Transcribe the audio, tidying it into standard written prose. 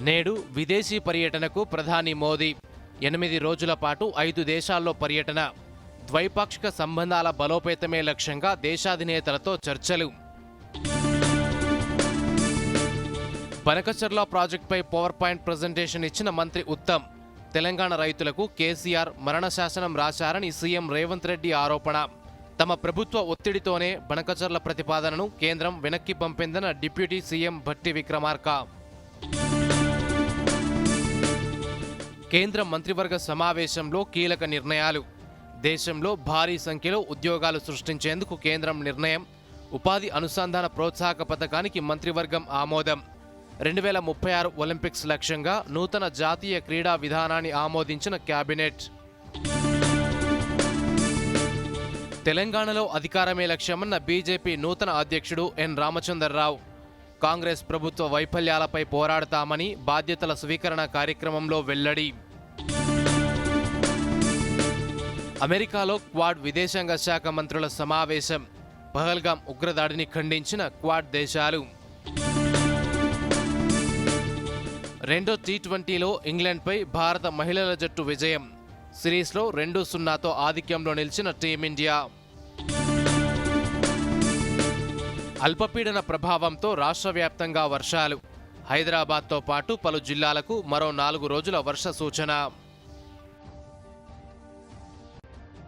నేడు విదేశీ పర్యటనకు ప్రధాని మోదీ 8 రోజుల పాటు 5 దేశాల్లో పర్యటన. ద్వైపాక్షిక సంబంధాల బలోపేతమే లక్ష్యంగా దేశాధినేతలతో చర్చలు. బనకచర్ల ప్రాజెక్టుపై పవర్ పాయింట్ ప్రజెంటేషన్ ఇచ్చిన మంత్రి ఉత్తమ్. తెలంగాణ రైతులకు కేసీఆర్ మరణశాసనం రాశారని సీఎం రేవంత్ రెడ్డి ఆరోపణ. తమ ప్రభుత్వ ఒత్తిడితోనే బనకచర్ల ప్రతిపాదనను కేంద్రం వెనక్కి పంపిందన్న డిప్యూటీ సీఎం భట్టి విక్రమార్క. కేంద్ర మంత్రివర్గ సమావేశంలో కీలక నిర్ణయాలు. దేశంలో భారీ సంఖ్యలో ఉద్యోగాలు సృష్టించేందుకు కేంద్రం నిర్ణయం. ఉపాధి అనుసంధాన ప్రోత్సాహక పథకానికి మంత్రివర్గం ఆమోదం. 2036 ఒలింపిక్స్ లక్ష్యంగా నూతన జాతీయ క్రీడా విధానాన్ని ఆమోదించిన కేబినెట్. తెలంగాణలో అధికారమే లక్ష్యమన్న బీజేపీ నూతన అధ్యక్షుడు ఎన్ రామచంద్రరావు. కాంగ్రెస్ ప్రభుత్వ వైఫల్యాలపై పోరాడతామని బాధ్యతల స్వీకరణ కార్యక్రమంలో వెల్లడి. అమెరికాలో క్వాడ్ విదేశాంగ శాఖ మంత్రుల సమావేశం. పహల్గాం ఉగ్రదాడిని ఖండించిన క్వాడ్ దేశాలు. రెండో టీ20లో ఇంగ్లాండ్పై భారత మహిళల జట్టు విజయం. సిరీస్లో 2-0తో ఆధిక్యంలో నిలిచిన టీమిండియా. అల్పపీడన ప్రభావంతో రాష్ట్ర వ్యాప్తంగా వర్షాలు. హైదరాబాద్తో పాటు పలు జిల్లాలకు మరో 4 రోజుల వర్ష సూచన.